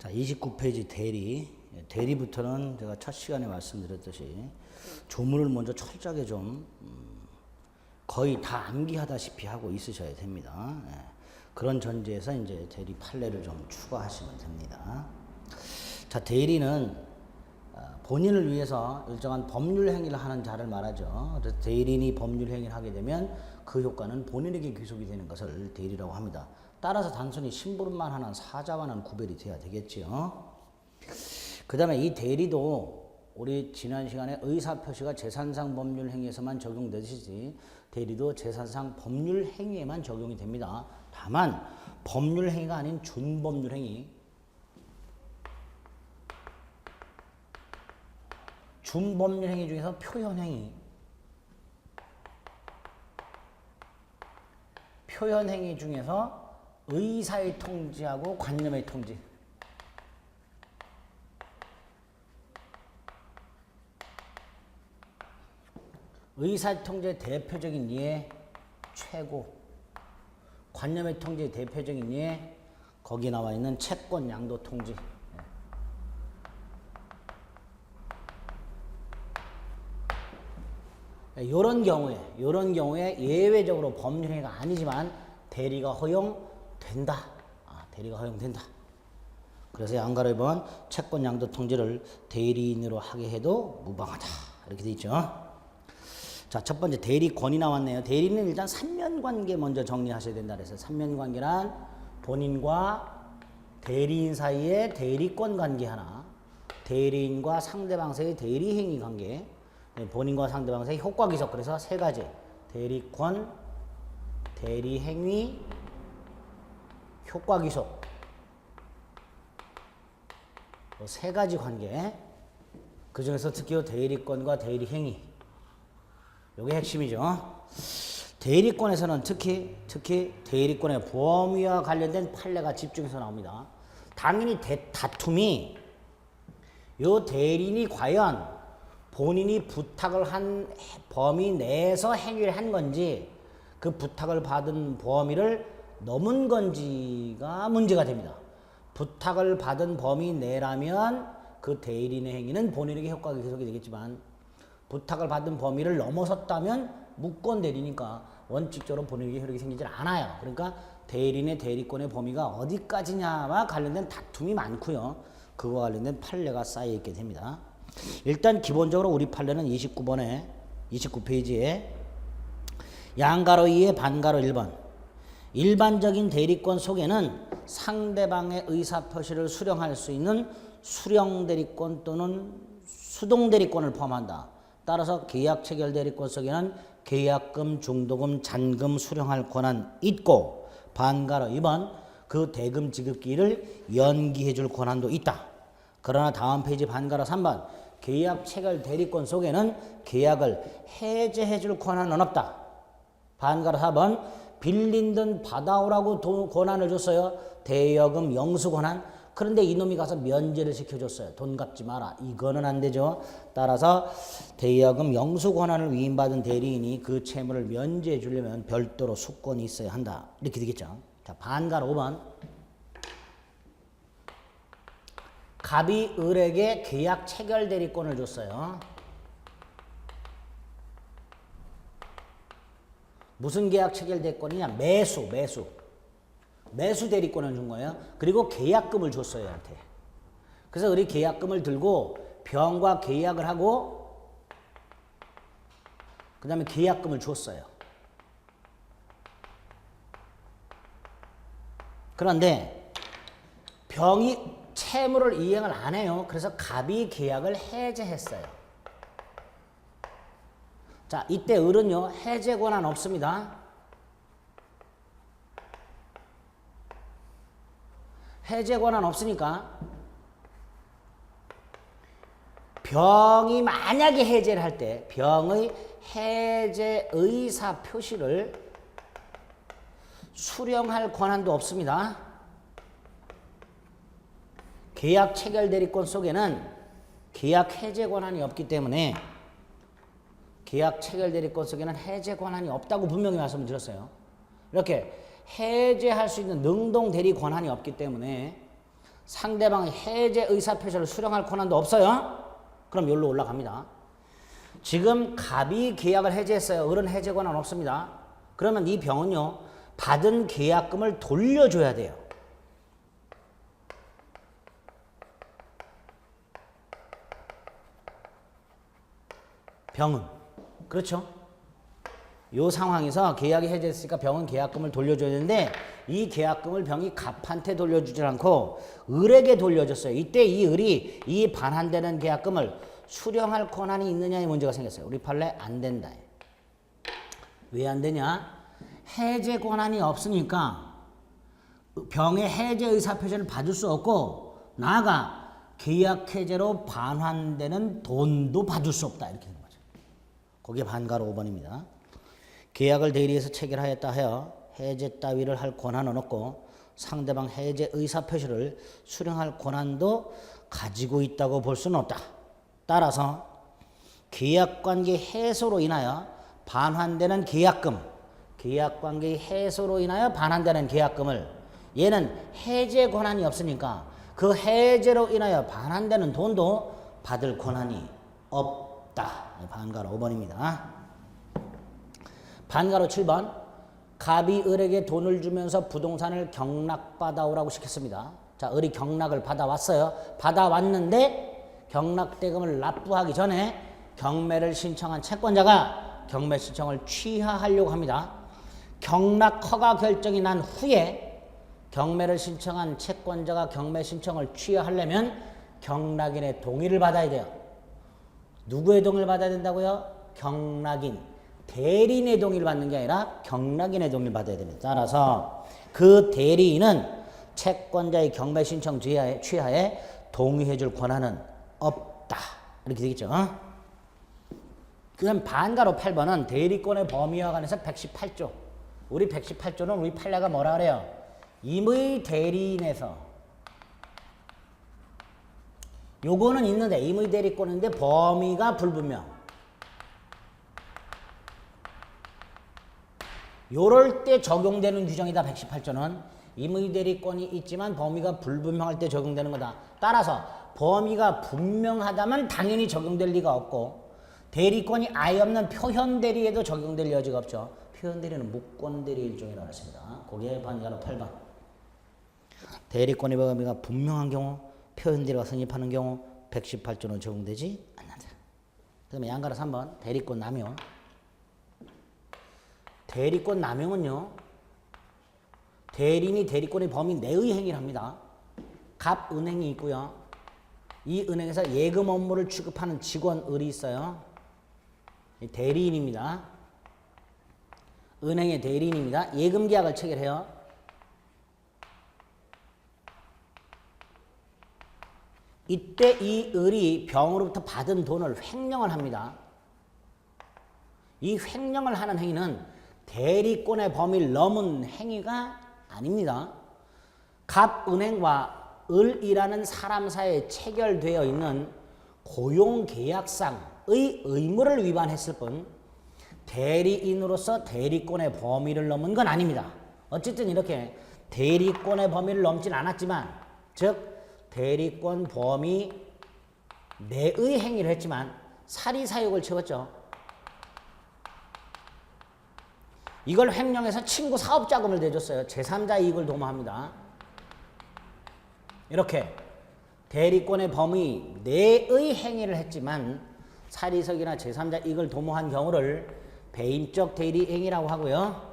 자, 29페이지 대리. 대리부터는 제가 첫 시간에 말씀드렸듯이 조문을 먼저 철저하게 좀 거의 다 암기하다시피 하고 있으셔야 됩니다. 그런 전제에서 이제 대리 판례를 좀 추가하시면 됩니다. 자, 대리는 본인을 위해서 일정한 법률 행위를 하는 자를 말하죠. 그래서 대리인이 법률 행위를 하게 되면 그 효과는 본인에게 귀속이 되는 것을 대리라고 합니다. 따라서 단순히 심부름만 하는 사자와는 구별이 돼야 되겠지요. 그 다음에 이 대리도 우리 지난 시간에 의사표시가 재산상 법률 행위에서만 적용되듯이 대리도 재산상 법률 행위에만 적용이 됩니다. 다만 법률 행위가 아닌 준법률 행위, 준법률 행위 중에서 표현행위, 표현행위 중에서 의사의 통지하고 관념의 통지, 의사의 통지의 대표적인 예 최고, 관념의 통지의 대표적인 예 거기 나와 있는 채권 양도 통지. 이런 경우에 예외적으로 법률행위가 아니지만 대리가 허용된다. 대리가 허용된다. 그래서 양가로 1번 채권 양도 통지를 대리인으로 하게 해도 무방하다. 이렇게 돼 있죠. 자, 첫 번째 대리권이 나왔네요. 대리는 일단 삼면관계 먼저 정리하셔야 된다 그래서 삼면관계란 본인과 대리인 사이의 대리권 관계 하나, 대리인과 상대방 사이의 대리행위 관계, 본인과 상대방 사이의 효과기속. 그래서 세 가지: 대리권, 대리행위, 효과기속. 세 가지 관계. 그 중에서 특히 대리권과 대리행위, 이게 핵심이죠. 대리권에서는 특히 대리권의 범위와 관련된 판례가 집중해서 나옵니다. 당연히 다툼이 요 대리인이 과연 본인이 부탁을 한 범위 내에서 행위를 한 건지 그 부탁을 받은 범위를 넘은 건지가 문제가 됩니다. 부탁을 받은 범위 내라면 그 대리인의 행위는 본인에게 효과가 계속이 되겠지만 부탁을 받은 범위를 넘어섰다면 무권 대리니까 원칙적으로 본인에게 효력이 생기질 않아요. 그러니까 대리인의 대리권의 범위가 어디까지냐와 관련된 다툼이 많고요. 그와 관련된 판례가 쌓여 있게 됩니다. 일단 기본적으로 우리 판례는 29페이지에 양가로 2에 반가로 1번 일반적인 대리권 속에는 상대방의 의사표시를 수령할 수 있는 수령대리권 또는 수동대리권을 포함한다. 따라서 계약 체결 대리권 속에는 계약금, 중도금, 잔금 수령할 권한 있고 반가로 2번 그 대금 지급기일을 연기해 줄 권한도 있다. 그러나 다음 페이지 반가로 3번 계약 체결 대리권 속에는 계약을 해제해 줄 권한은 없다. 반가로 4번 빌린 돈 받아오라고 권한을 줬어요. 대여금 영수 권한. 그런데 이놈이 가서 면제를 시켜줬어요. 돈 갚지 마라. 이거는 안 되죠. 따라서 대여금 영수 권한을 위임받은 대리인이 그 채무를 면제해 주려면 별도로 수권이 있어야 한다. 이렇게 되겠죠. 자, 반가로 5번 갑이 을에게 계약 체결 대리권을 줬어요. 무슨 계약 체결 대리권이냐? 매수 대리권을 준 거예요. 그리고 계약금을 줬어요, 한테. 그래서 우리 계약금을 들고 병과 계약을 하고 그 다음에 계약금을 줬어요. 그런데 병이 채무를 이행을 안 해요. 그래서 갑이 계약을 해제했어요. 자, 이때 을은요 해제 권한 없습니다. 해제 권한 없으니까 병이 만약에 해제를 할 때 병의 해제 의사 표시를 수령할 권한도 없습니다. 계약 체결 대리권 속에는 계약 해제 권한이 없기 때문에 계약 체결 대리권 속에는 해제 권한이 없다고 분명히 말씀을 드렸어요. 이렇게 해제할 수 있는 능동 대리 권한이 없기 때문에 상대방의 해제 의사표시를 수령할 권한도 없어요. 그럼 여기로 올라갑니다. 지금 갑이 계약을 해제했어요. 을은 해제 권한 없습니다. 그러면 이 병은요, 받은 계약금을 돌려줘야 돼요. 병은. 그렇죠? 이 상황에서 계약이 해제했으니까 병은 계약금을 돌려줘야 되는데 이 계약금을 병이 갑한테 돌려주지 않고 을에게 돌려줬어요. 이때 이 을이 이 반환되는 계약금을 수령할 권한이 있느냐의 문제가 생겼어요. 우리 판례 안 된다. 왜 안 되냐? 해제 권한이 없으니까 병의 해제 의사표시를 받을 수 없고 나아가 계약 해제로 반환되는 돈도 받을 수 없다. 이렇게 되는 거죠. 거기에 반가로 5번입니다. 계약을 대리해서 체결하였다 하여 해제 따위를 할 권한은 없고 상대방 해제 의사표시를 수령할 권한도 가지고 있다고 볼 수는 없다. 따라서 계약관계 해소로 인하여 반환되는 계약금, 계약관계 해소로 인하여 반환되는 계약금을 얘는 해제 권한이 없으니까 그 해제로 인하여 반환되는 돈도 받을 권한이 없다. 반가로 5번입니다. 반가로 7번. 갑이 을에게 돈을 주면서 부동산을 경락받아오라고 시켰습니다. 자, 을이 경락을 받아왔어요. 받아왔는데 경락대금을 납부하기 전에 경매를 신청한 채권자가 경매 신청을 취하하려고 합니다. 경락 허가 결정이 난 후에 경매를 신청한 채권자가 경매 신청을 취하하려면 경락인의 동의를 받아야 돼요. 누구의 동의를 받아야 된다고요? 경락인. 대리인의 동의를 받는 게 아니라 경락인의 동의를 받아야 됩니다. 따라서 그 대리인은 채권자의 경매 신청 취하에 동의해 줄 권한은 없다. 이렇게 되겠죠. 그다음 반가로 8번은 대리권의 범위와 관해서 118조. 우리 118조는 우리 판례가 뭐라 그래요? 임의 대리인에서. 요거는 있는데 임의 대리권인데 범위가 불분명. 요럴 때 적용되는 규정이다. 118조는 임의 대리권이 있지만 범위가 불분명할 때 적용되는 거다. 따라서 범위가 분명하다면 당연히 적용될 리가 없고 대리권이 아예 없는 표현 대리에도 적용될 여지가 없죠. 표현 대리는 무권 대리 일종이라고 했습니다. 거기에 반가로 8번. 대리권의 범위가 분명한 경우 표현 대리가 성립하는 경우 118조는 적용되지 않는다. 그 다음에 양가로 3번. 대리권 남용. 대리권 남용은요, 대리인이 대리권의 범위 내의 행위를 합니다. 갑 은행이 있고요. 이 은행에서 예금 업무를 취급하는 직원 을이 있어요. 대리인입니다. 은행의 대리인입니다. 예금 계약을 체결해요. 이때 이 을이 병으로부터 받은 돈을 횡령을 합니다. 이 횡령을 하는 행위는 대리권의 범위를 넘은 행위가 아닙니다. 갑은행과 을이라는 사람 사이에 체결되어 있는 고용계약상의 의무를 위반했을 뿐 대리인으로서 대리권의 범위를 넘은 건 아닙니다. 어쨌든 이렇게 대리권의 범위를 넘진 않았지만 즉 대리권 범위 내의 행위를 했지만 사리사욕을 채웠죠. 이걸 횡령해서 친구 사업자금을 대줬어요. 제3자 이익을 도모합니다. 이렇게 대리권의 범위 내의 행위를 했지만 사리석이나 제3자 이익을 도모한 경우를 배임적 대리 행위라고 하고요.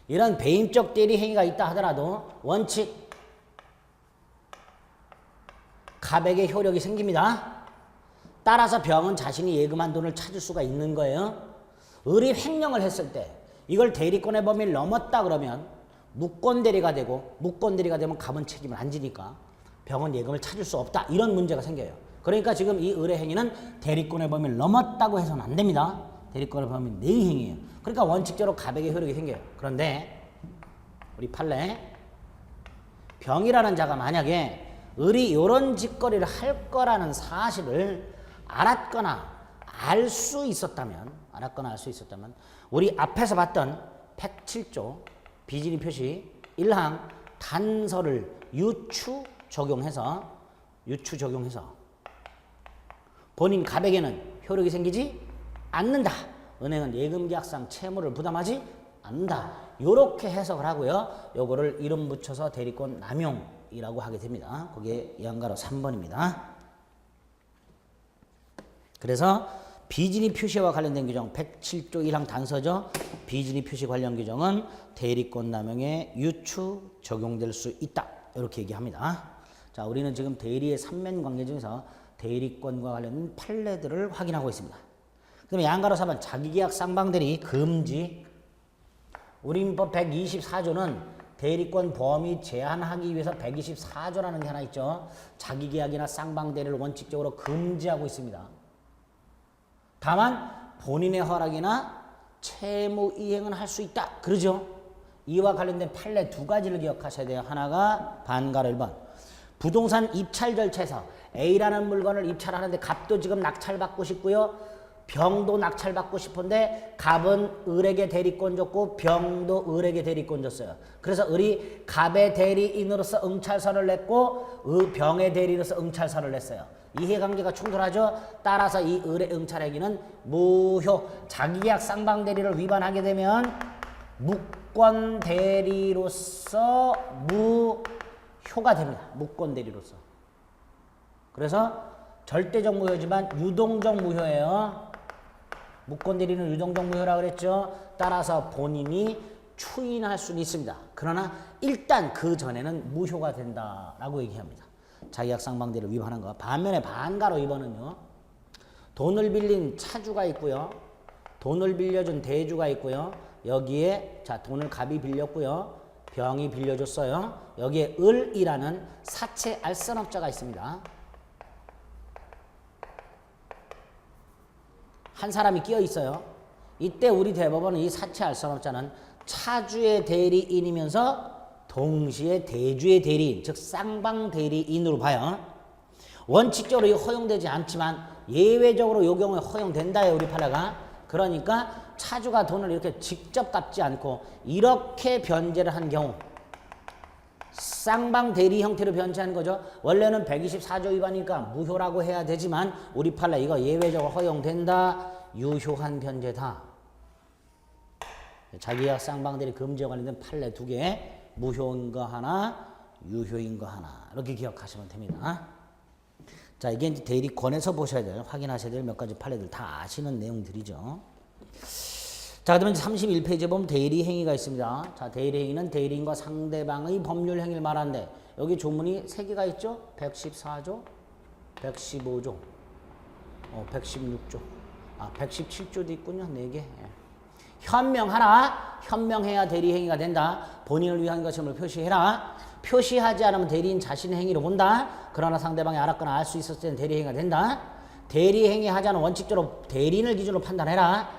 이런 배임적 대리 행위가 있다 하더라도 원칙 갑에게 효력이 생깁니다. 따라서 병은 자신이 예금한 돈을 찾을 수가 있는 거예요. 을이 횡령을 했을 때 이걸 대리권의 범위를 넘었다 그러면 무권대리가 되고 무권대리가 되면 갑은 책임을 안 지니까 병은 예금을 찾을 수 없다. 이런 문제가 생겨요. 그러니까 지금 이 을의 행위는 대리권의 범위를 넘었다고 해서는 안 됩니다. 대리권의 범위 내의 행위예요. 그러니까 원칙적으로 갑에게 효력이 생겨요. 그런데 우리 판례 병이라는 자가 만약에 을이 이런 짓거리를 할 거라는 사실을 알았거나 알 수 있었다면 우리 앞에서 봤던 107조 비진이 표시 1항 단서를 유추 적용해서 본인 갑에게는 효력이 생기지 않는다. 은행은 예금계약상 채무를 부담하지 않는다. 요렇게 해석을 하고요. 요거를 이름 붙여서 대리권 남용이라고 하게 됩니다. 그게 양가로 3번입니다. 그래서 비진이 표시와 관련된 규정 107조 1항 단서죠. 비진이 표시 관련 규정은 대리권 남용에 유추 적용될 수 있다. 이렇게 얘기합니다. 자, 우리는 지금 대리의 삼면 관계 중에서 대리권과 관련된 판례들을 확인하고 있습니다. 그 다음에 양가로 4번 자기계약 쌍방대리 금지. 우리민법 124조는 대리권 범위 제한하기 위해서 124조라는 게 하나 있죠. 자기계약이나 쌍방대리를 원칙적으로 금지하고 있습니다. 다만 본인의 허락이나 채무 이행은 할 수 있다. 그러죠. 이와 관련된 판례 두 가지를 기억하셔야 돼요. 하나가 반가로 1번. 부동산 입찰 절차에서 A라는 물건을 입찰하는데 갑도 지금 낙찰받고 싶고요. 병도 낙찰받고 싶은데 갑은 을에게 대리권 줬고 병도 을에게 대리권 줬어요. 그래서 을이 갑의 대리인으로서 응찰서를 냈고 병의 대리인으로서 응찰서를 냈어요. 이해관계가 충돌하죠. 따라서 이 을의 응찰행위는 무효. 자기계약 쌍방대리를 위반하게 되면 무권대리로서 무효가 됩니다. 무권대리로서. 그래서 절대적 무효지만 유동적 무효예요. 무권대리는 유동적 무효라고 그랬죠. 따라서 본인이 추인할 수는 있습니다. 그러나 일단 그 전에는 무효가 된다라고 얘기합니다. 자기계약 쌍방대리를 위반한 거. 반면에 반가로 2번은요. 돈을 빌린 차주가 있고요. 돈을 빌려준 대주가 있고요. 여기에 자 돈을 갑이 빌렸고요. 병이 빌려줬어요. 여기에 을이라는 사채 알선업자가 있습니다. 한 사람이 끼어 있어요. 이때 우리 대법원은 이 사채 알선업자는 차주의 대리인이면서 동시에 대주의 대리인, 즉 쌍방 대리인으로 봐요. 원칙적으로 이거 허용되지 않지만 예외적으로 이 경우에 허용된다요. 우리 판례가. 그러니까 차주가 돈을 이렇게 직접 갚지 않고 이렇게 변제를 한 경우 쌍방 대리 형태로 변제하는 거죠. 원래는 124조 위반이니까 무효라고 해야 되지만 우리 판례 이거 예외적으로 허용된다. 유효한 변제다. 자기계약 쌍방 대리 금지와 관련된 판례 2개. 무효인 거 하나, 유효인 거 하나. 이렇게 기억하시면 됩니다. 자, 이게 이제 대리권에서 보셔야 될, 확인하셔야 될 몇 가지 판례들 다 아시는 내용들이죠. 자, 그러면 31페이지에 보면 대리행위가 있습니다. 자, 대리행위는 대리인과 상대방의 법률 행위를 말하는데 여기 조문이 3개가 있죠? 114조, 115조, 116조, 117조도 있군요. 4개. 예. 현명하라. 현명해야 대리행위가 된다. 본인을 위한 것임을 표시해라. 표시하지 않으면 대리인 자신의 행위로 본다. 그러나 상대방이 알았거나 알 수 있었을 때는 대리행위가 된다. 대리행위 하자는 원칙적으로 대리인을 기준으로 판단해라.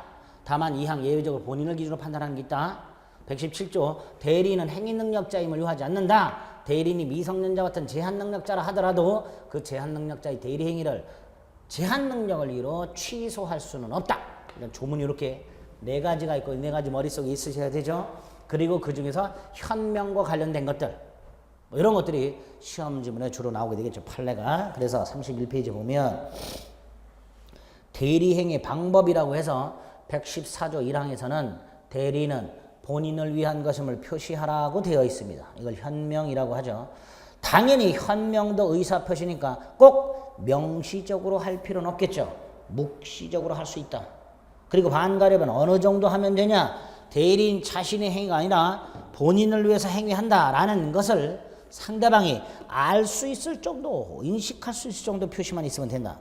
다만 이항 예외적으로 본인을 기준으로 판단하는 게 있다. 117조 대리인은 행위능력자임을 요하지 않는다. 대리인이 미성년자 같은 제한능력자라 하더라도 그 제한능력자의 대리행위를 제한능력을 이유로 취소할 수는 없다. 이런 조문이 이렇게 4가지가 있고 4가지 머릿속에 있으셔야 되죠. 그리고 그 중에서 현명과 관련된 것들 뭐 이런 것들이 시험 지문에 주로 나오게 되겠죠. 판례가. 그래서 31페이지 보면 대리행위 방법이라고 해서 114조 1항에서는 대리는 본인을 위한 것임을 표시하라고 되어 있습니다. 이걸 현명이라고 하죠. 당연히 현명도 의사표시니까 꼭 명시적으로 할 필요는 없겠죠. 묵시적으로 할 수 있다. 그리고 반가려면 어느 정도 하면 되냐? 대리인 자신의 행위가 아니라 본인을 위해서 행위한다라는 것을 상대방이 알 수 있을 정도, 인식할 수 있을 정도 표시만 있으면 된다.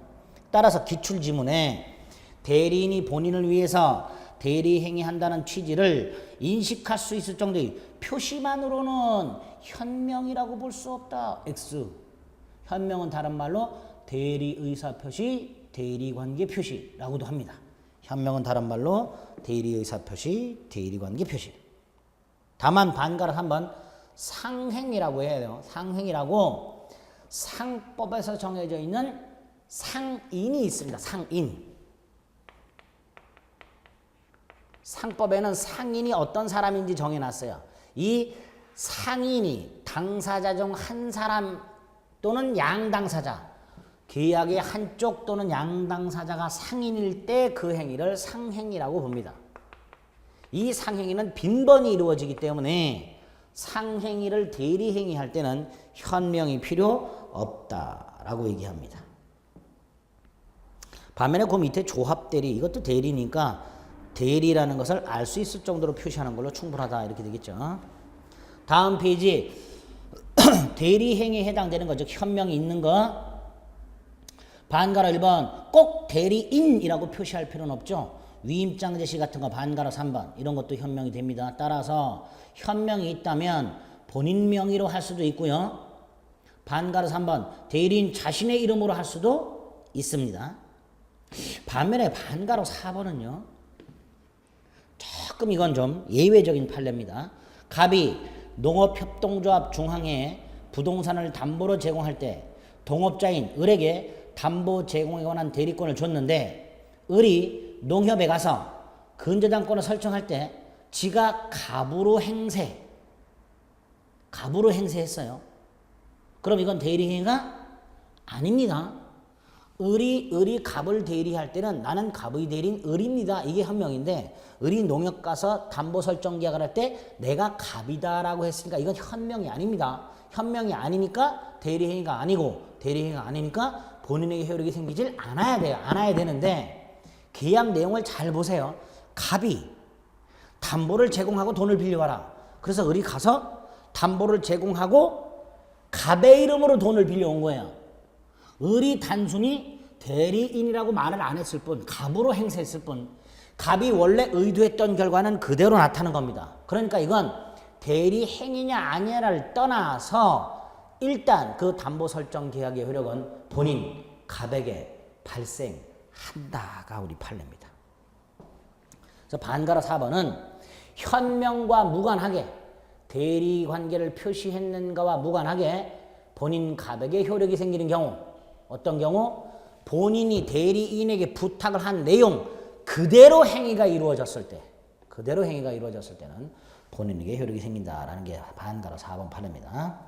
따라서 기출지문에 대리인이 본인을 위해서 대리행위한다는 취지를 인식할 수 있을 정도의 표시만으로는 현명이라고 볼 수 없다. X. 현명은 다른 말로 대리의사표시, 대리관계표시라고도 합니다. 현명은 다른 말로 대리의사표시, 대리관계표시. 다만 반가를 한번 상행이라고 해야 돼요. 상행이라고 상법에서 정해져 있는 상인이 있습니다. 상인. 상법에는 상인이 어떤 사람인지 정해놨어요. 이 상인이 당사자 중 한 사람 또는 양당사자, 계약의 한쪽 또는 양당사자가 상인일 때 그 행위를 상행위라고 봅니다. 이 상행위는 빈번히 이루어지기 때문에 상행위를 대리행위할 때는 현명이 필요 없다라고 얘기합니다. 반면에 그 밑에 조합대리, 이것도 대리니까 대리라는 것을 알 수 있을 정도로 표시하는 걸로 충분하다 이렇게 되겠죠. 다음 페이지 대리행위에 해당되는 거, 즉 현명이 있는 거. 반가로 1번 꼭 대리인이라고 표시할 필요는 없죠. 위임장 제시 같은 거 반가로 3번 이런 것도 현명이 됩니다. 따라서 현명이 있다면 본인 명의로 할 수도 있고요. 반가로 3번 대리인 자신의 이름으로 할 수도 있습니다. 반면에 반가로 4번은요. 조금 이건 좀 예외적인 판례입니다. 갑이 농업협동조합 중앙에 부동산을 담보로 제공할 때 동업자인 을에게 담보 제공에 관한 대리권을 줬는데 을이 농협에 가서 근저당권을 설정할 때 지가 갑으로 행세했어요. 그럼 이건 대리행위가 아닙니다. 을이 갑을 대리할 때는 나는 갑의 대리인 을입니다. 이게 현명인데 을이 농협 가서 담보 설정 계약을 할 때 내가 갑이다라고 했으니까 이건 현명이 아닙니다. 현명이 아니니까 대리행위가 아니고 대리행위가 아니니까 본인에게 효력이 생기질 않아야 돼요. 않아야 되는데 계약 내용을 잘 보세요. 갑이 담보를 제공하고 돈을 빌려와라. 그래서 을이 가서 담보를 제공하고 갑의 이름으로 돈을 빌려온 거예요. 을이 단순히 대리인이라고 말을 안 했을 뿐, 갑으로 행세했을 뿐, 갑이 원래 의도했던 결과는 그대로 나타난 겁니다. 그러니까 이건 대리행위냐 아니냐를 떠나서 일단 그 담보 설정 계약의 효력은 본인 갑에게 발생한다가 우리 판례입니다. 그래서 반가로 4번은 현명과 무관하게 대리 관계를 표시했는가와 무관하게 본인 갑에게 효력이 생기는 경우, 어떤 경우? 본인이 대리인에게 부탁을 한 내용 그대로 행위가 이루어졌을 때는 본인에게 효력이 생긴다라는 게 반가로 4번 판례입니다.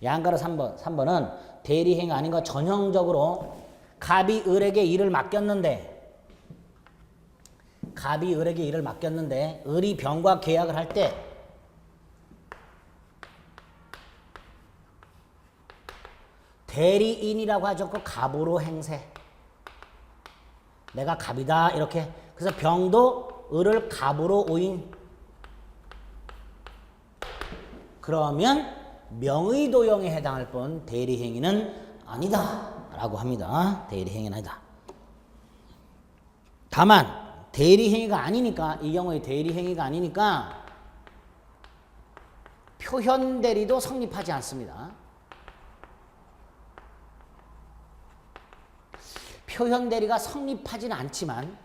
양가로 3번은 대리행위 아닌 거 전형적으로 갑이 을에게 일을 맡겼는데 을이 병과 계약을 할 때 대리인이라고 하지 않고 갑으로 행세. 내가 갑이다 이렇게. 그래서 병도 을을 갑으로 오인. 그러면 명의도용에 해당할 뿐 대리행위는 아니다 라고 합니다. 대리행위는 아니다. 다만 대리행위가 아니니까, 이 경우에 대리행위가 아니니까 표현대리도 성립하지 않습니다. 표현대리가 성립하지는 않지만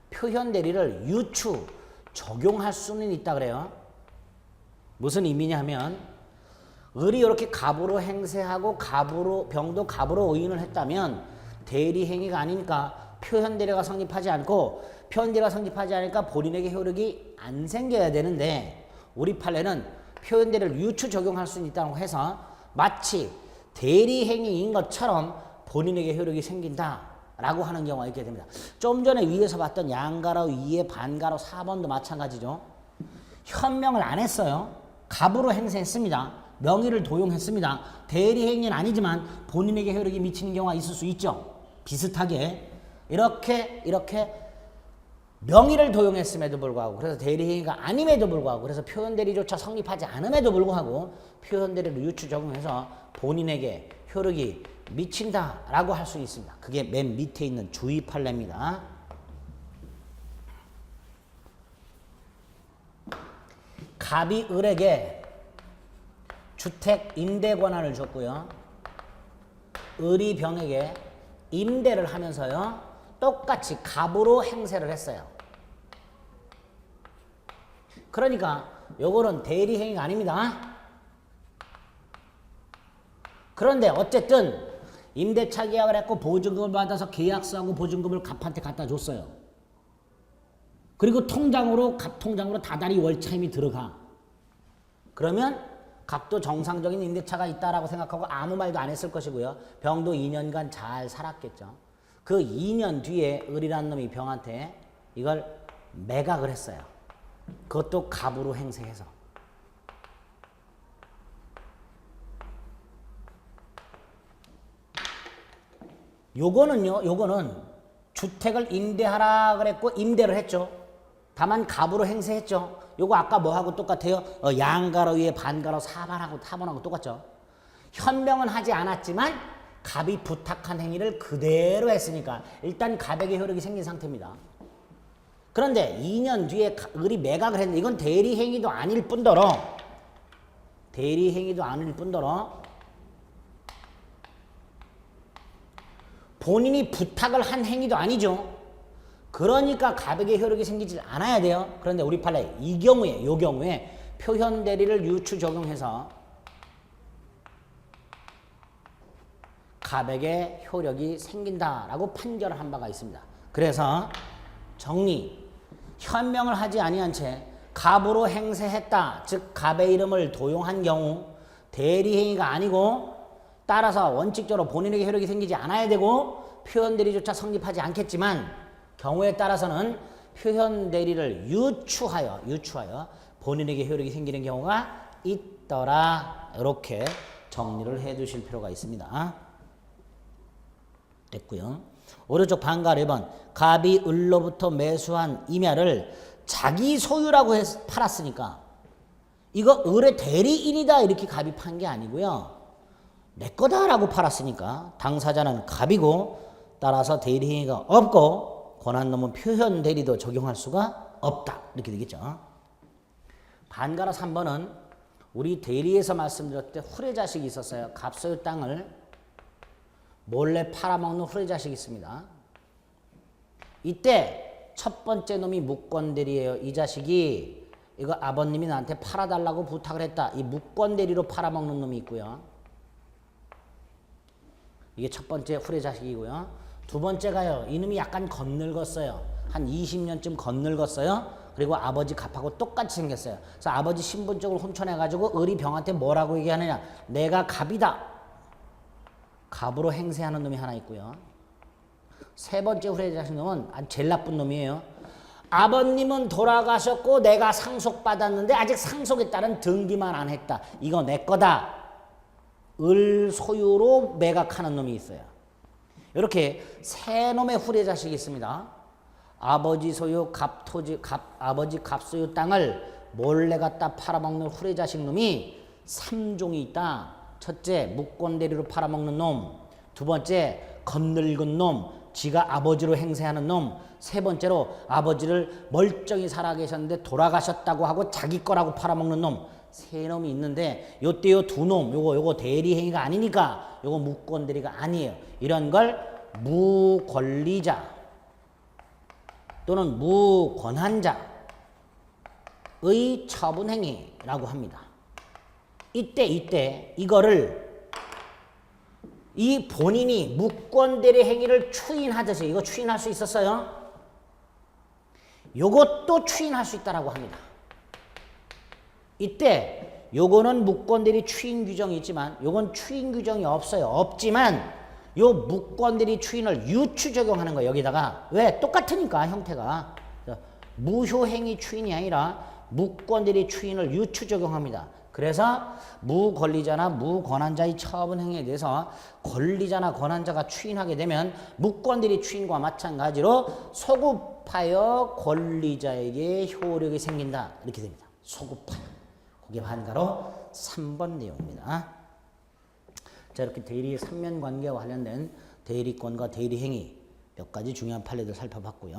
표현대리를 유추, 적용할 수는 있다 그래요. 무슨 의미냐 하면 을이 이렇게 갑으로 행세하고 병도 갑으로 오인을 했다면 대리행위가 아니니까 표현대리가 성립하지 않고, 표현대리가 성립하지 않으니까 본인에게 효력이 안 생겨야 되는데 우리 판례는 표현대리를 유추 적용할 수 있다고 해서 마치 대리행위인 것처럼 본인에게 효력이 생긴다 라고 하는 경우가 있게 됩니다. 좀 전에 위에서 봤던 양가로 2의 반가로 4번도 마찬가지죠. 현명을 안 했어요. 갑으로 행세했습니다. 명의를 도용했습니다. 대리행위는 아니지만 본인에게 효력이 미치는 경우가 있을 수 있죠. 비슷하게 이렇게 명의를 도용했음에도 불구하고, 그래서 대리행위가 아님에도 불구하고, 그래서 표현대리조차 성립하지 않음에도 불구하고 표현대리를 유추 적용해서 본인에게 효력이 미친다라고 할 수 있습니다. 그게 맨 밑에 있는 주의 판례입니다. 갑이 을에게 주택 임대 권한을 줬고요. 을이 병에게 임대를 하면서요. 똑같이 갑으로 행세를 했어요. 그러니까 요거는 대리행위가 아닙니다. 그런데 어쨌든 임대차 계약을 했고 보증금을 받아서 계약서하고 보증금을 갑한테 갖다 줬어요. 그리고 갑 통장으로 다달이 월차임이 들어가. 그러면 갑도 정상적인 임대차가 있다라고 생각하고 아무 말도 안 했을 것이고요. 병도 2년간 잘 살았겠죠. 그 2년 뒤에 을이라는 놈이 병한테 이걸 매각을 했어요. 그것도 갑으로 행세해서. 요거는 주택을 임대하라 그랬고 임대를 했죠. 다만 갑으로 행세했죠. 요거 아까 뭐하고 똑같아요? 양가로 위에 반가로 사반하고 타반하고 똑같죠. 현명은 하지 않았지만 갑이 부탁한 행위를 그대로 했으니까 일단 갑에게 효력이 생긴 상태입니다. 그런데 2년 뒤에 을이 매각을 했는데 이건 대리행위도 아닐 뿐더러 본인이 부탁을 한 행위도 아니죠. 그러니까 갑에게 효력이 생기지 않아야 돼요. 그런데 우리 판례 요 경우에 표현 대리를 유추 적용해서 갑에게 효력이 생긴다라고 판결을 한 바가 있습니다. 그래서 정리, 현명을 하지 아니한 채 갑으로 행세했다. 즉 갑의 이름을 도용한 경우 대리행위가 아니고 따라서 원칙적으로 본인에게 효력이 생기지 않아야 되고 표현 대리조차 성립하지 않겠지만 경우에 따라서는 표현 대리를 유추하여 본인에게 효력이 생기는 경우가 있더라. 이렇게 정리를 해 두실 필요가 있습니다. 됐고요. 오른쪽 반가 1번 갑이 을로부터 매수한 임야를 자기 소유라고 해서 팔았으니까 이거 을의 대리인이다 이렇게 갑이 판 게 아니고요. 내 거다라고 팔았으니까 당사자는 갑이고 따라서 대리행위가 없고 권한놈은 표현 대리도 적용할 수가 없다. 이렇게 되겠죠. 반가라 3번은 우리 대리에서 말씀드렸을 때 후레자식이 있었어요. 갑소유 땅을 몰래 팔아먹는 후레자식이 있습니다. 이때 첫 번째 놈이 무권대리예요. 이 자식이 이거 아버님이 나한테 팔아달라고 부탁을 했다. 이 무권대리로 팔아먹는 놈이 있고요. 이게 첫 번째 후레자식이고요. 두 번째가요. 이놈이 약간 건늙었어요. 한 20년쯤 건늙었어요. 그리고 아버지 갑하고 똑같이 생겼어요. 그래서 아버지 신분적으로 혼천해가지고 을이 병한테 뭐라고 얘기하느냐. 내가 갑이다. 갑으로 행세하는 놈이 하나 있고요. 세 번째 후레자식 놈은 아주 제일 나쁜 놈이에요. 아버님은 돌아가셨고 내가 상속받았는데 아직 상속에 따른 등기만 안 했다. 이거 내 거다. 을 소유로 매각하는 놈이 있어요. 이렇게 세 놈의 후레자식이 있습니다. 아버지 소유 아버지 갑소유 땅을 몰래 갖다 팔아먹는 후레자식 놈이 3종이 있다. 첫째, 무권대리로 팔아먹는 놈. 두 번째, 건늙은 놈. 지가 아버지로 행세하는 놈. 세 번째로 아버지를 멀쩡히 살아계셨는데 돌아가셨다고 하고 자기 거라고 팔아먹는 놈. 세 놈이 있는데 요때 요 두 놈, 요거 대리행위가 아니니까 요거 무권대리가 아니에요. 이런 걸 무권리자 또는 무권한자의 처분행위라고 합니다. 이때 이거를 이 본인이 무권대리 행위를 추인하듯이 이거 추인할 수 있었어요? 요것도 추인할 수 있다라고 합니다. 이때 요거는 무권대리 추인 규정이 있지만 요건 추인 규정이 없어요. 없지만 요 무권대리 추인을 유추 적용하는 거예요. 여기다가 왜? 똑같으니까 형태가 무효행위 추인이 아니라 무권대리 추인을 유추 적용합니다. 그래서 무권리자나 무권한자의 처분 행위에 대해서 권리자나 권한자가 추인하게 되면 무권대리 추인과 마찬가지로 소급하여 권리자에게 효력이 생긴다. 이렇게 됩니다. 소급하여. 그게 반가로 3번 내용입니다. 자, 이렇게 대리의 삼면관계와 관련된 대리권과 대리행위 몇 가지 중요한 판례들 살펴봤고요.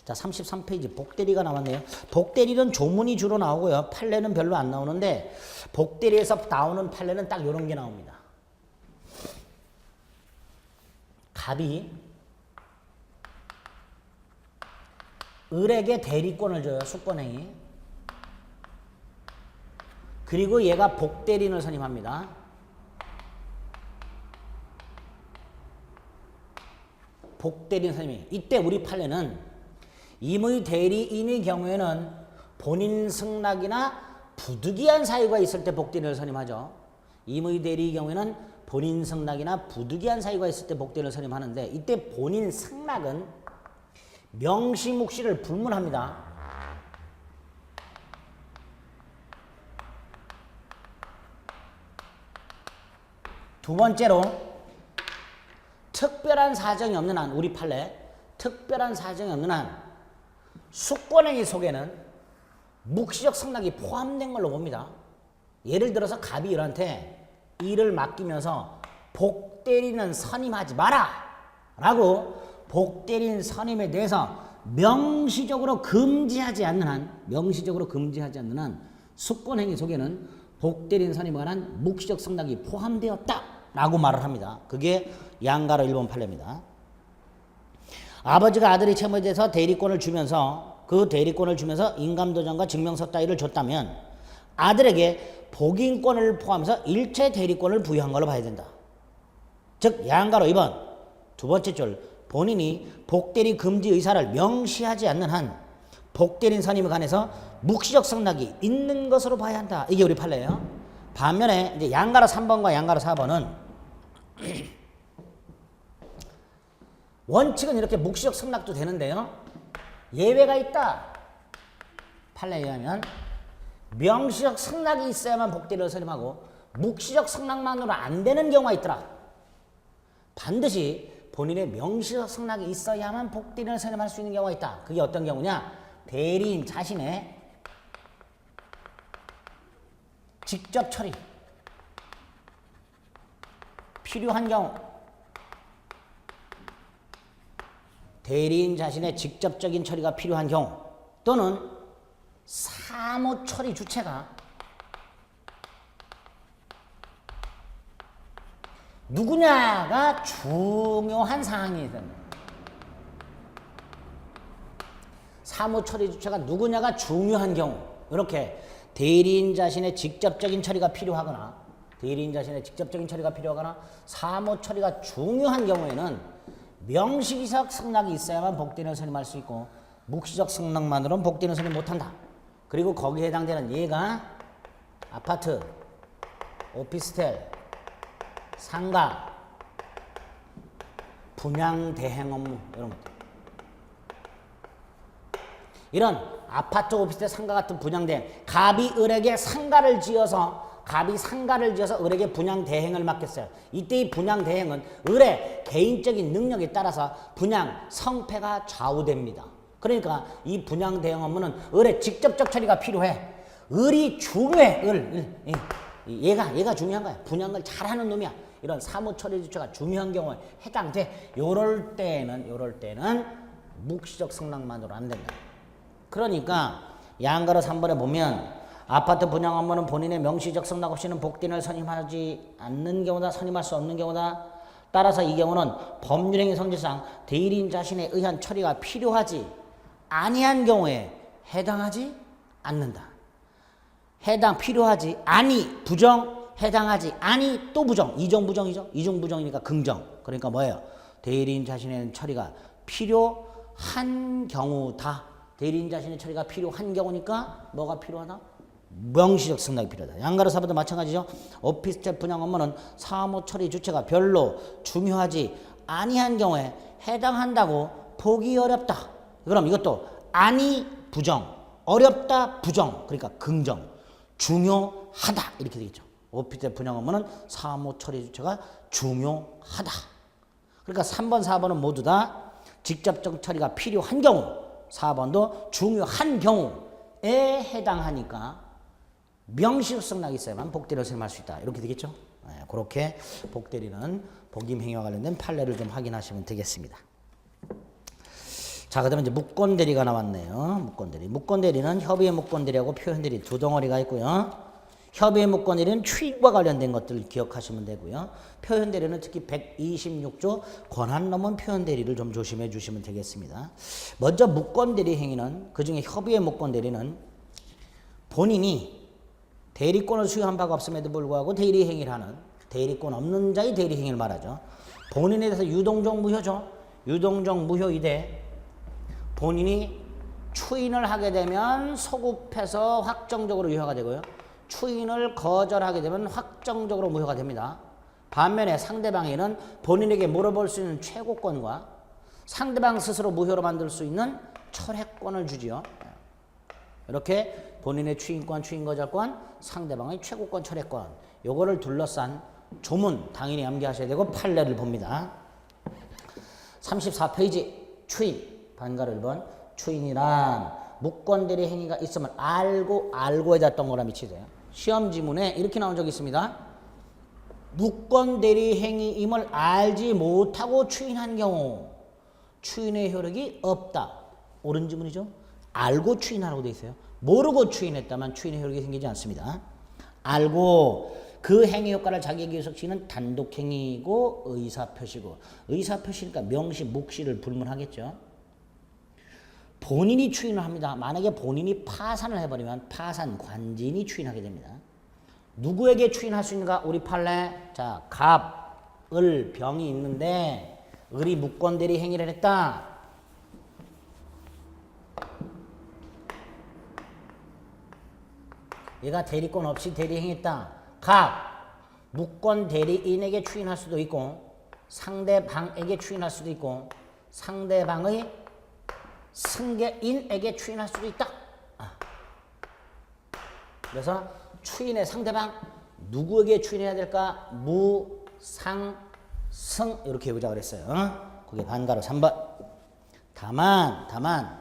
자, 33페이지 복대리가 나왔네요. 복대리는 조문이 주로 나오고요. 판례는 별로 안 나오는데 복대리에서 나오는 판례는 딱 이런 게 나옵니다. 갑이 을에게 대리권을 줘요. 수권행위. 그리고 얘가 복대리인을 선임합니다. 복대리인 선임이. 이때 우리 판례는 임의 대리인의 경우에는 본인 승낙이나 부득이한 사유가 있을 때 복대리인을 선임하죠. 임의 대리의 경우에는 본인 승낙이나 부득이한 사유가 있을 때 복대리인을 선임하는데 이때 본인 승낙은 명시묵시를 불문합니다. 두 번째로 특별한 사정이 없는 한 우리 판례 특별한 사정이 없는 한 숙권행위 속에는 묵시적 승낙이 포함된 걸로 봅니다. 예를 들어서 갑이 을한테 일을 맡기면서 복대리는 선임하지 마라 라고 복대리인 선임에 대해서 명시적으로 금지하지 않는 한 숙권행위 속에는 복대리인 선임에 관한 묵시적 승낙이 포함되었다 라고 말을 합니다. 그게 양가로 1번 판례입니다. 아버지가 아들의 채무에 대해서 대리권을 주면서 인감도장과 증명서 따위를 줬다면 아들에게 복인권을 포함해서 일체 대리권을 부여한 걸로 봐야 된다. 즉 양가로 2번 두 번째 줄 본인이 복대리 금지 의사를 명시하지 않는 한 복대리인 선임에 관해서 묵시적 승낙이 있는 것으로 봐야 한다. 이게 우리 판례예요. 반면에 이제 양가로 3번과 양가로 4번은 원칙은 이렇게 묵시적 승낙도 되는데요. 예외가 있다. 판례에 의하면 명시적 승낙이 있어야만 복대리를 선임하고 묵시적 승낙만으로 안 되는 경우가 있더라. 반드시 본인의 명시적 승낙이 있어야만 복대리를 선임할 수 있는 경우가 있다. 그게 어떤 경우냐? 대리인 자신의 직접 처리 필요한 경우 대리인 자신의 직접적인 처리가 필요한 경우 또는 사무 처리 주체가 누구냐가 중요한 사항이 됩니다. 사무 처리 주체가 누구냐가 중요한 경우 이렇게 대리인 자신의 직접적인 처리가 필요하거나 사무 처리가 중요한 경우에는 명시적 승낙이 있어야만 복대리인을 선임할 수 있고 묵시적 승낙만으로는 복대리인을 선임 못한다. 그리고 거기에 해당되는 예가 아파트, 오피스텔, 상가, 분양 대행 업무 이런 것들. 이런 아파트, 오피스텔, 상가 같은 분양 대행 갑이 을에게 상가를 지어서 을에게 분양 대행을 맡겼어요. 이때 이 분양 대행은 을의 개인적인 능력에 따라서 분양 성패가 좌우됩니다. 그러니까 이 분양 대행 업무는 을의 직접적 처리가 필요해. 을이 중요해. 얘가 중요한 거야. 분양을 잘하는 놈이야. 이런 사무 처리 주체가 중요한 경우에 해당돼. 요럴 때는 묵시적 승낙만으로 안 된다. 그러니까 양가로 3번에 보면 아파트 분양 업무는 본인의 명시적 승낙 없이는 복대리인을 선임하지 않는 경우다. 선임할 수 없는 경우다. 따라서 이 경우는 법률행위 성질상 대리인 자신에 의한 처리가 필요하지 아니한 경우에 해당하지 않는다. 필요하지 아니 부정, 해당하지 아니 또 부정. 이중 부정이죠. 이중 부정이니까 긍정. 그러니까 뭐예요? 대리인 자신의 처리가 필요한 경우다. 대리인 자신의 처리가 필요한 경우니까 뭐가 필요하다? 명시적 승낙이 필요하다. 양가로 4번도 마찬가지죠. 오피스텔 분양 업무는 사무 처리 주체가 별로 중요하지 아니한 경우에 해당한다고 보기 어렵다. 그럼 이것도 아니 부정, 어렵다 부정, 그러니까 긍정, 중요하다 이렇게 되겠죠. 오피스텔 분양 업무는 사무 처리 주체가 중요하다. 그러니까 3번, 4번은 모두 다 직접적 처리가 필요한 경우, 4번도 중요한 경우에 해당하니까 명시적 승낙이 있어야만 복대리를 선임할 수 있다. 이렇게 되겠죠. 그렇게 복대리는 복임행위와 관련된 판례를 좀 확인하시면 되겠습니다. 자, 그다음에 이제 무권대리가 나왔네요. 무권대리는 협의의 무권대리하고 표현대리 두 덩어리가 있고요. 협의의 무권대리는 추익과 관련된 것들을 기억하시면 되고요. 표현대리는 특히 126조 권한 넘은 표현대리를 좀 조심해 주시면 되겠습니다. 먼저 무권대리 행위는 그중에 협의의 무권대리는 본인이 대리권을 수여한 바가 없음에도 불구하고 대리 행위를 하는 대리권 없는 자의 대리 행위를 말하죠. 본인에 대해서 유동적 무효죠. 유동적 무효이되 본인이 추인을 하게 되면 소급해서 확정적으로 유효가 되고요. 추인을 거절하게 되면 확정적으로 무효가 됩니다. 반면에 상대방에는 본인에게 물어볼 수 있는 최고권과 상대방 스스로 무효로 만들 수 있는 철회권을 주지요. 이렇게 본인의 추인권, 추인거절권, 상대방의 최고권, 철회권 요거를 둘러싼 조문 당연히 암기하셔야 되고 판례를 봅니다. 34페이지 추인 반가로 1번 추인이란 무권대리 행위가 있으면 알고에다 동그라미 치세요. 시험 지문에 이렇게 나온 적이 있습니다. 무권대리 행위임을 알지 못하고 추인한 경우 추인의 효력이 없다. 옳은 지문이죠. 알고 추인하라고 되어 있어요. 모르고 추인했다면 추인의 효력이 생기지 않습니다. 알고 그 행위 효과를 자기에게 유속시키는 단독행위이고 의사표시고 의사표시니까 명시, 묵시를 불문하겠죠. 본인이 추인을 합니다. 만약에 본인이 파산을 해버리면 파산 관진이 추인하게 됩니다. 누구에게 추인할 수 있는가? 우리 판례. 자, 갑, 을, 병이 있는데 을이 무권대리 행위를 했다. 얘가 대리권 없이 대리행위했다. 갑, 무권대리인에게 추인할 수도 있고 상대방에게 추인할 수도 있고 상대방의 승계인에게 추인할 수도 있다. 그래서 추인의 상대방 누구에게 추인해야 될까? 무, 상, 승 이렇게 해보자 그랬어요. 그게 반가로 3번. 다만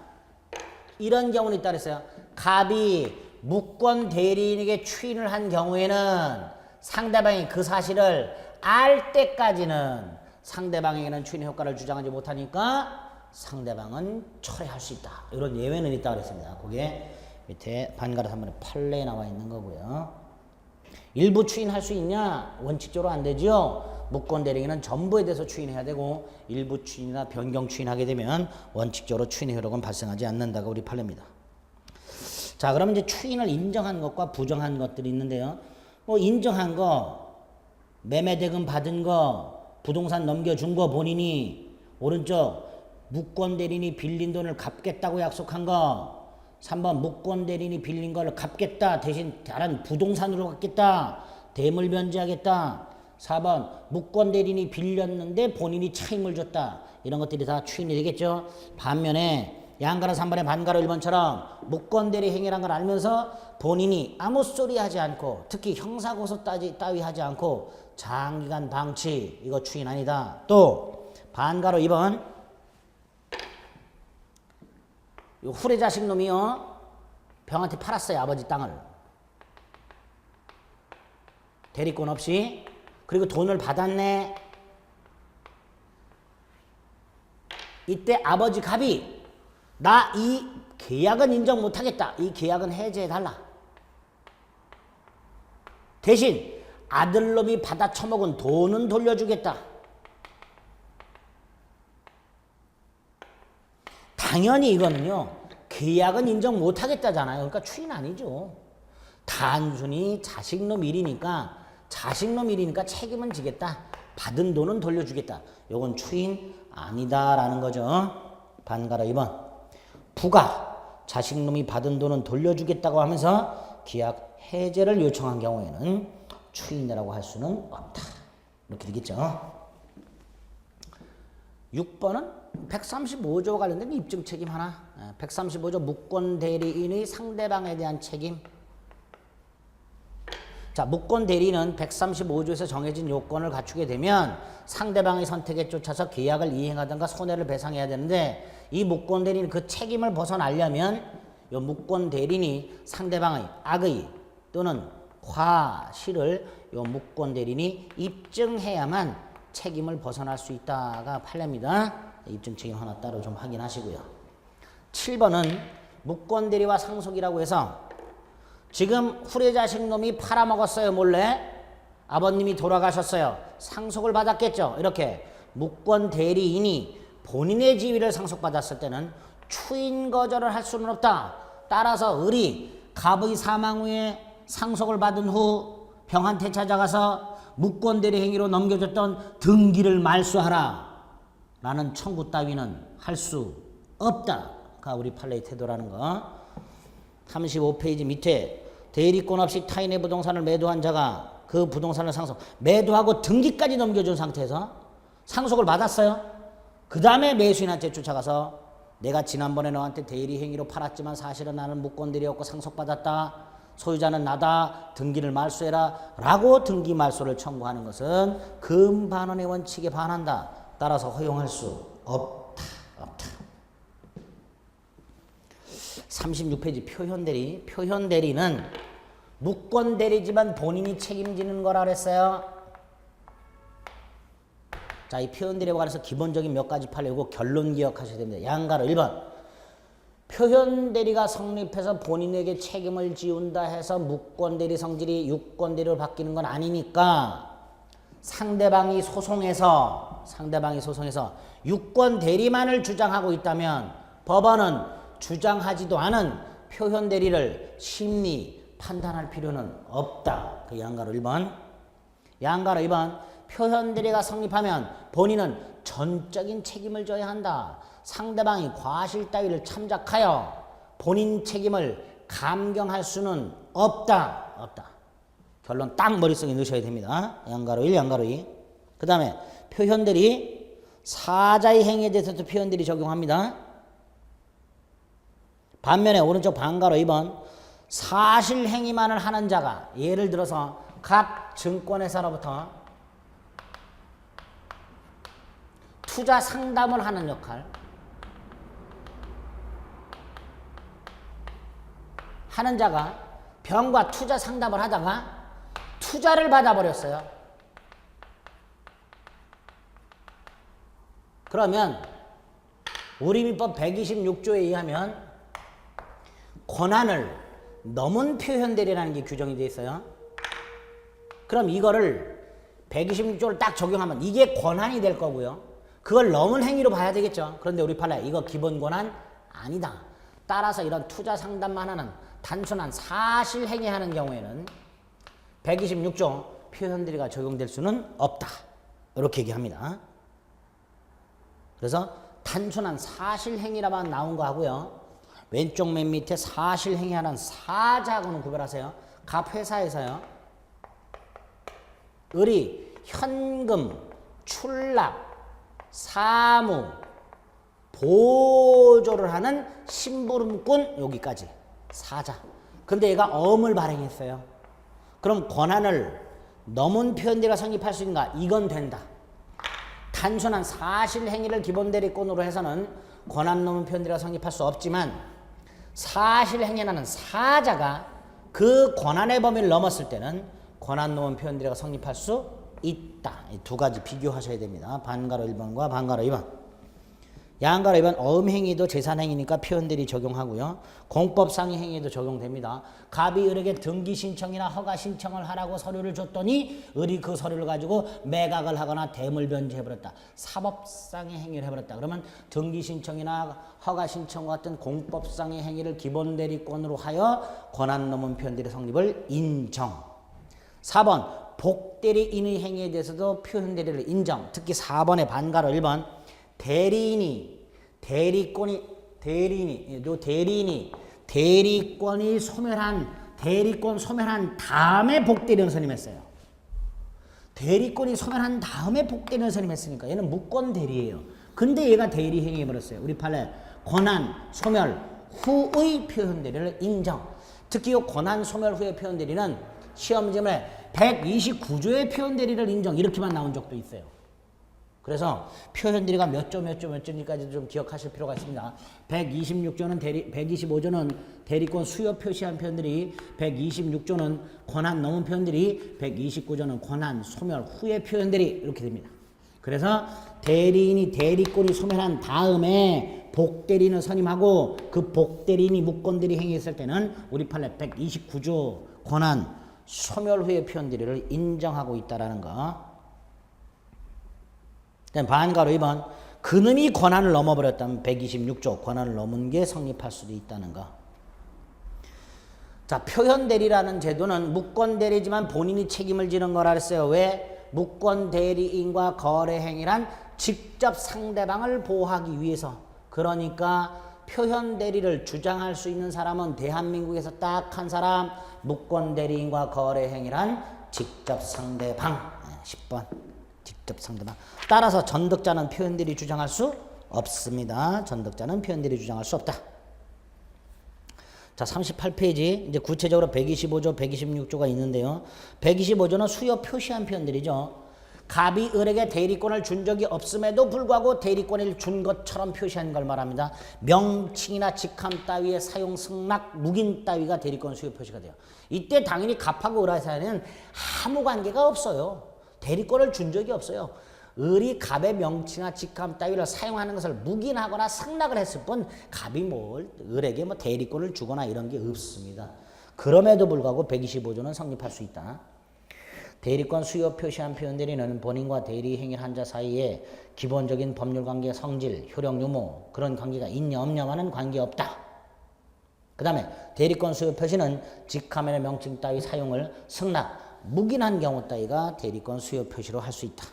이런 경우는 있다 그랬어요. 갑이 무권 대리인에게 추인을 한 경우에는 상대방이 그 사실을 알 때까지는 상대방에게는 추인의 효과를 주장하지 못하니까 상대방은 철회할 수 있다. 이런 예외는 있다 그랬습니다. 그게 밑에 반가로 3번에 판례에 나와 있는 거고요. 일부 추인할 수 있냐? 원칙적으로 안 되죠. 무권 대리인은 전부에 대해서 추인해야 되고 일부 추인이나 변경 추인하게 되면 원칙적으로 추인의 효력은 발생하지 않는다가 우리 판례입니다. 자, 그러면 이제 추인을 인정한 것과 부정한 것들이 있는데요. 뭐 인정한 거, 매매 대금 받은 거, 부동산 넘겨준 거 본인이 오른쪽 무권 대리인이 빌린 돈을 갚겠다고 약속한 거 3번 무권 대리인이 빌린 걸 갚겠다 대신 다른 부동산으로 갚겠다 대물 변제하겠다 4번 무권 대리인이 빌렸는데 본인이 차임을 줬다 이런 것들이 다 추인이 되겠죠. 반면에 양가로 3번에 반가로 1번처럼 무권 대리 행위란 걸 알면서 본인이 아무 소리 하지 않고 특히 형사고소 따위 하지 않고 장기간 방치 이거 추인 아니다. 또 반가로 2번 후레 자식 놈이요 병한테 팔았어요. 아버지 땅을 대리권 없이. 그리고 돈을 받았네. 이때 아버지 갑이 나 이 계약은 인정 못하겠다. 이 계약은 해제해달라. 대신 아들놈이 받아 처먹은 돈은 돌려주겠다. 당연히 이거는요. 계약은 인정 못하겠다잖아요. 그러니까 추인 아니죠. 단순히 자식놈 일이니까 책임은 지겠다. 받은 돈은 돌려주겠다. 요건 추인 아니다라는 거죠. 반가로 2번. 부가 자식놈이 받은 돈은 돌려주겠다고 하면서 계약 해제를 요청한 경우에는 추인이라고 할 수는 없다. 이렇게 되겠죠. 6번은 135조와 관련된 입증 책임 하나. 135조 무권 대리인의 상대방에 대한 책임. 자, 무권 대리인은 135조에서 정해진 요건을 갖추게 되면 상대방의 선택에 쫓아서 계약을 이행하든가 손해를 배상해야 되는데 이 무권 대리인은 그 책임을 벗어나려면 이 무권 대리인이 상대방의 악의 또는 과실을 이 무권 대리인이 입증해야만 책임을 벗어날 수 있다가 판례입니다. 입증 책임 하나 따로 좀 확인하시고요. 7번은 무권 대리와 상속이라고 해서 지금 후레자식 놈이 팔아먹었어요. 몰래. 아버님이 돌아가셨어요. 상속을 받았겠죠. 이렇게 무권 대리인이 본인의 지위를 상속받았을 때는 추인 거절을 할 수는 없다. 따라서 을이 갑의 사망 후에 상속을 받은 후 병한테 찾아가서 무권 대리 행위로 넘겨줬던 등기를 말소하라 라는 청구 따위는 할 수 없다. 우리 판례의 태도라는 거. 35페이지 밑에 대리권 없이 타인의 부동산을 매도한 자가 그 부동산을 매도하고 등기까지 넘겨준 상태에서 상속을 받았어요. 그 다음에 매수인한테 쫓아가서 내가 지난번에 너한테 대리 행위로 팔았지만 사실은 나는 무권대리였고 상속받았다. 소유자는 나다. 등기를 말소해라. 라고 등기 말소를 청구하는 것은 금반원의 원칙에 반한다. 따라서 허용할 수 없다. 36페이지 표현대리. 표현대리는 무권대리지만 본인이 책임지는 거라 그랬어요. 자, 이 표현대리와 관해서 기본적인 몇 가지 판례고 결론 기억하셔야 됩니다. 양가로 1번. 표현대리가 성립해서 본인에게 책임을 지운다 해서 무권대리 성질이 유권대리로 바뀌는 건 아니니까 상대방이 소송해서 유권대리만을 주장하고 있다면 법원은 주장하지도 않은 표현대리를 심리 판단할 필요는 없다. 그 양가로 1번. 양가로 2번. 표현대리가 성립하면 본인은 전적인 책임을 져야 한다. 상대방이 과실 따위를 참작하여 본인 책임을 감경할 수는 없다. 결론 딱 머릿속에 넣으셔야 됩니다. 양가로 1, 양가로 2. 그 다음에 표현대리. 사자의 행위에 대해서도 표현대리 적용합니다. 반면에 오른쪽 반가로 2번. 사실 행위만을 하는 자가 예를 들어서 각 증권회사로부터 투자 상담을 하는 역할 하는 자가 병과 투자 상담을 하다가 투자를 받아버렸어요. 그러면 우리 민법 126조에 의하면 권한을 넘은 표현대리라는 게 규정이 되어 있어요. 그럼 이거를 126조를 딱 적용하면 이게 권한이 될 거고요. 그걸 넘은 행위로 봐야 되겠죠. 그런데 우리 판례 이거 기본 권한 아니다. 따라서 이런 투자 상담만 하는 단순한 사실 행위하는 경우에는 126조 표현대리가 적용될 수는 없다. 이렇게 얘기합니다. 그래서 단순한 사실 행위라만 나온 거 하고요. 왼쪽 맨 밑에 사실 행위하는 사자하고는 구별하세요. 각 회사에서요. 을이 현금, 출납, 사무, 보조를 하는 심부름꾼 여기까지 사자. 근데 얘가 엄을 발행했어요. 그럼 권한을 넘은 표현대리가 성립할 수 있는가? 이건 된다. 단순한 사실 행위를 기본대리권으로 해서는 권한 넘은 표현대리가 성립할 수 없지만 사실 행위하는 사자가 그 권한의 범위를 넘었을 때는 권한 넘은 표현대리가 성립할 수 있다. 이 두 가지 비교하셔야 됩니다. 반가로 1번과 반가로 2번. 양가로 2번 어음행위도 재산행위니까 표현대리 적용하고요. 공법상의 행위도 적용됩니다. 갑이 을에게 등기신청이나 허가신청을 하라고 서류를 줬더니 을이 그 서류를 가지고 매각을 하거나 대물변제해버렸다. 사법상의 행위를 해버렸다. 그러면 등기신청이나 허가신청과 같은 공법상의 행위를 기본대리권으로 하여 권한 넘은 표현대리 성립을 인정. 4번 복대리인의 행위에 대해서도 표현대리를 인정. 특히 4번의 반가로 1번 대리인이 대리권이 소멸한 다음에 복대리인을 선임했어요. 대리권이 소멸한 다음에 복대리인을 선임했으니까 얘는 무권대리예요. 근데 얘가 대리 행위해버렸어요. 우리 판례 권한 소멸 후의 표현대리를 인정. 특히 이 권한 소멸 후의 표현대리는 시험지문에 129조의 표현대리를 인정 이렇게만 나온 적도 있어요. 그래서 표현대리가 몇 조인지까지도 좀 기억하실 필요가 있습니다. 125조는 대리권 수요 표시한 표현들이, 126조는 권한 넘은 표현들이, 129조는 권한 소멸 후의 표현들이 이렇게 됩니다. 그래서 대리인이 대리권이 소멸한 다음에 복대리인을 선임하고 그 복대리인이 무권대리 행위했을 때는 우리 판례 129조 권한 소멸 후의 표현대리를 인정하고 있다라는 거. 반가로 2번 그놈이 권한을 넘어버렸다면 126조 권한을 넘은 게 성립할 수도 있다는 거. 자, 표현대리라는 제도는 무권대리지만 본인이 책임을 지는 거라 그랬어요. 왜? 무권대리인과 거래행위란 직접 상대방을 보호하기 위해서. 그러니까 표현 대리를 주장할 수 있는 사람은 대한민국에서 딱 한 사람, 무권 대리인과 거래 행위란 직접 상대방. 10번 직접 상대방. 따라서 전득자는 표현 대리 주장할 수 없습니다. 전득자는 표현 대리 주장할 수 없다. 자, 38페이지 이제 구체적으로 125조, 126조가 있는데요. 125조는 수요 표시한 표현들이죠. 갑이 을에게 대리권을 준 적이 없음에도 불구하고 대리권을 준 것처럼 표시한 걸 말합니다. 명칭이나 직함 따위의 사용 승낙, 묵인 따위가 대리권 수요 표시가 돼요. 이때 당연히 갑하고 을의 사이에는 아무 관계가 없어요. 대리권을 준 적이 없어요. 을이 갑의 명칭이나 직함 따위를 사용하는 것을 묵인하거나 승낙을 했을 뿐 갑이 을에게 대리권을 주거나 이런 게 없습니다. 그럼에도 불구하고 125조는 성립할 수 있다. 대리권 수요 표시한 표현 대리는 본인과 대리 행위를 한 자 사이에 기본적인 법률 관계 성질, 효력 유무 그런 관계가 있냐 없냐와는 관계없다. 그 다음에 대리권 수요 표시는 직함이나 명칭 따위 사용을 승낙, 묵인한 경우 따위가 대리권 수요 표시로 할 수 있다.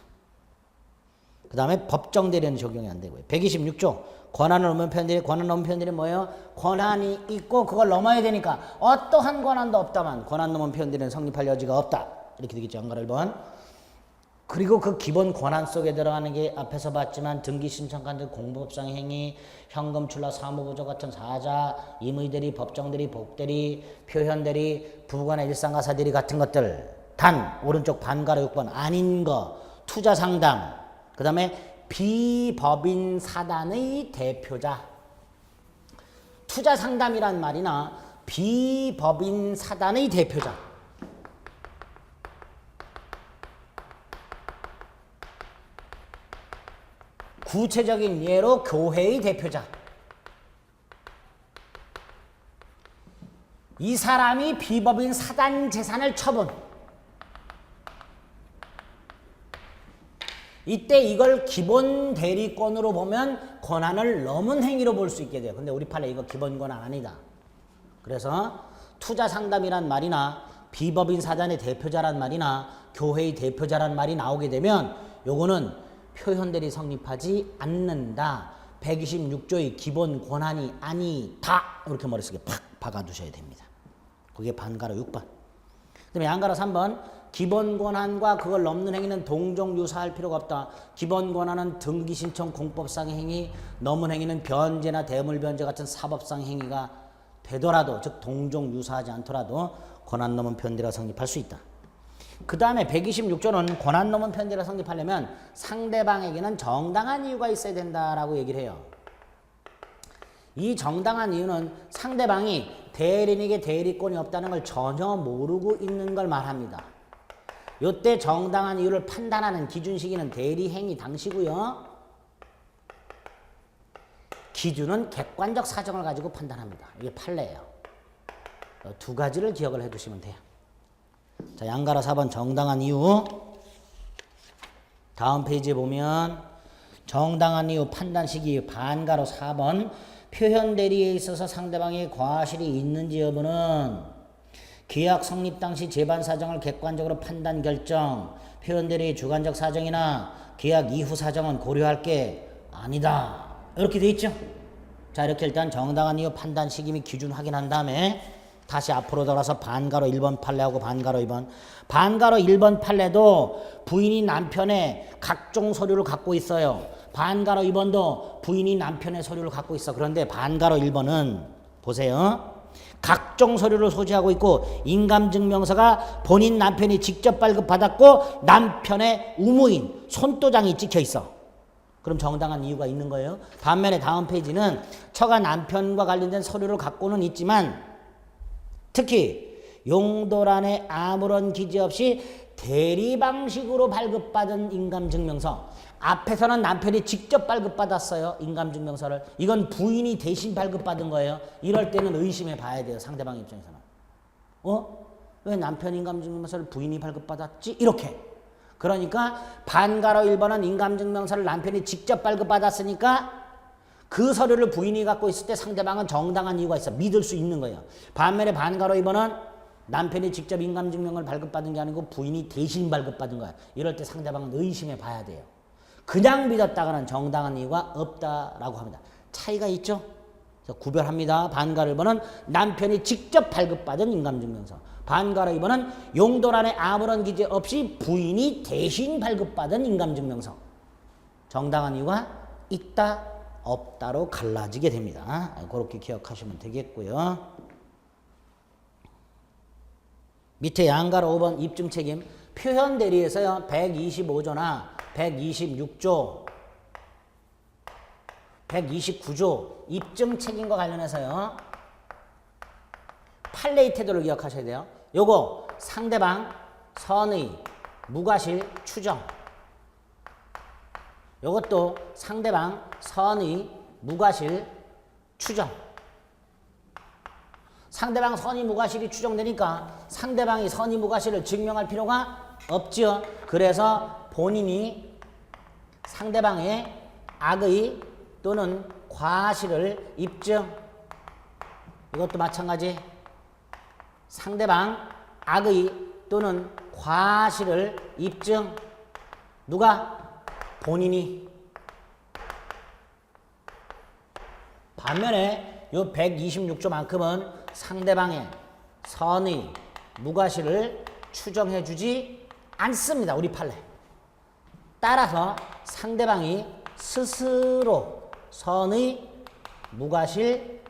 그 다음에 법정 대리는 적용이 안 되고요. 126조 권한을 넘은 표현들이 권한 넘은 표현들이 뭐예요? 권한이 있고 그걸 넘어야 되니까 어떠한 권한도 없다만 권한 넘은 표현들은 성립할 여지가 없다. 이렇게 되겠죠. 한가로 1번. 그리고 그 기본 권한 속에 들어가는 게 앞에서 봤지만 등기 신청관 등 공법상 행위, 현금 출납 사무부조 같은 사자, 임의대리, 법정대리, 복대리, 표현대리, 부부간의 일상가사대리 같은 것들. 단 오른쪽 반가로 6번 아닌 거, 투자상담, 그 다음에 비법인 사단의 대표자. 투자상담이란 말이나 비법인 사단의 대표자. 구체적인 예로 교회의 대표자. 이 사람이 비법인 사단 재산을 처분. 이때 이걸 기본 대리권으로 보면 권한을 넘은 행위로 볼 수 있게 돼요. 근데 우리 판에 이거 기본 권한 아니다. 그래서 투자 상담이란 말이나 비법인 사단의 대표자란 말이나 교회의 대표자란 말이 나오게 되면 요거는 표현 대리 성립하지 않는다. 126조의 기본 권한이 아니다. 이렇게 머릿속에 팍 박아두셔야 됩니다. 그게 반가로 6번. 그 다음에 양가로 3번. 기본 권한과 그걸 넘는 행위는 동종 유사할 필요가 없다. 기본 권한은 등기 신청 공법상 행위, 넘은 행위는 변제나 대물 변제 같은 사법상 행위가 되더라도 즉 동종 유사하지 않더라도 권한 넘은 표현 대리가 성립할 수 있다. 그 다음에 126조는 권한 넘은 표현 대리가 성립하려면 상대방에게는 정당한 이유가 있어야 된다라고 얘기를 해요. 이 정당한 이유는 상대방이 대리인에게 대리권이 없다는 걸 전혀 모르고 있는 걸 말합니다. 이때 정당한 이유를 판단하는 기준 시기는 대리 행위 당시고요. 기준은 객관적 사정을 가지고 판단합니다. 이게 판례예요. 두 가지를 기억을 해두시면 돼요. 자, 양가로 4번 정당한 이유. 다음 페이지에 보면 정당한 이유 판단 시기 반가로 4번 표현 대리에 있어서 상대방의 과실이 있는지 여부는 계약 성립 당시 재반 사정을 객관적으로 판단 결정, 표현 대리의 주관적 사정이나 계약 이후 사정은 고려할 게 아니다. 이렇게 돼 있죠. 자, 이렇게 일단 정당한 이유 판단 시기 및 기준 확인한 다음에 다시 앞으로 돌아서 반가로 1번 판례하고 반가로 2번. 반가로 1번 판례도 부인이 남편의 각종 서류를 갖고 있어요. 반가로 2번도 부인이 남편의 서류를 갖고 있어. 그런데 반가로 1번은 보세요. 각종 서류를 소지하고 있고 인감증명서가 본인 남편이 직접 발급받았고 남편의 우무인 손도장이 찍혀 있어. 그럼 정당한 이유가 있는 거예요. 반면에 다음 페이지는 처가 남편과 관련된 서류를 갖고는 있지만 특히 용도란에 아무런 기재 없이 대리 방식으로 발급받은 인감증명서. 앞에서는 남편이 직접 발급받았어요. 인감증명서를. 이건 부인이 대신 발급받은 거예요. 이럴 때는 의심해 봐야 돼요. 상대방 입장에서는. 왜 남편 인감증명서를 부인이 발급받았지? 이렇게. 그러니까 반가로 1번은 인감증명서를 남편이 직접 발급받았으니까 그 서류를 부인이 갖고 있을 때 상대방은 정당한 이유가 있어. 믿을 수 있는 거예요. 반면에 반가로 2번은 남편이 직접 인감증명을 발급받은 게 아니고 부인이 대신 발급받은 거야. 이럴 때 상대방은 의심해 봐야 돼요. 그냥 믿었다가는 정당한 이유가 없다라고 합니다. 차이가 있죠? 그래서 구별합니다. 반가로 1번은 남편이 직접 발급받은 인감증명서. 반가로 2번은 용도란에 아무런 기재 없이 부인이 대신 발급받은 인감증명서. 정당한 이유가 있다, 없다로 갈라지게 됩니다. 그렇게 기억하시면 되겠고요. 밑에 양가로 5번 입증책임. 표현 대리에서요. 125조나 126조, 129조 입증책임과 관련해서요. 판례의 태도를 기억하셔야 돼요. 요거 상대방 선의, 무과실, 추정. 요것도 상대방 선의, 무과실, 추정. 상대방 선의, 무과실이 추정되니까 상대방이 선의, 무과실을 증명할 필요가 없죠. 그래서 본인이 상대방의 악의 또는 과실을 입증. 이것도 마찬가지. 상대방 악의 또는 과실을 입증. 누가? 본인이. 반면에 요 126조만큼은 상대방의 선의, 무과실을 추정해 주지 않습니다. 우리 판례. 따라서 상대방이 스스로 선의, 무과실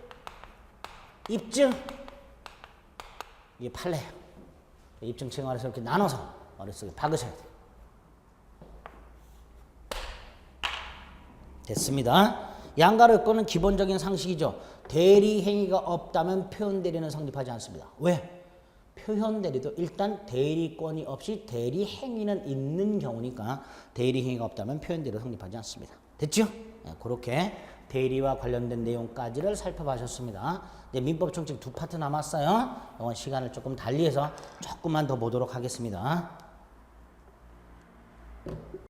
입증. 이게 판례예요. 입증책임을 이렇게 나눠서 머릿속에 박으셔야 돼요. 됐습니다. 양가로 요건은 기본적인 상식이죠. 대리 행위가 없다면 표현 대리는 성립하지 않습니다. 왜? 표현 대리도 일단 대리권이 없이 대리 행위는 있는 경우니까 대리 행위가 없다면 표현 대리도 성립하지 않습니다. 됐죠? 네, 그렇게 대리와 관련된 내용까지를 살펴보셨습니다. 이제 민법 총칙 2파트 남았어요. 이건 시간을 조금 달리해서 조금만 더 보도록 하겠습니다.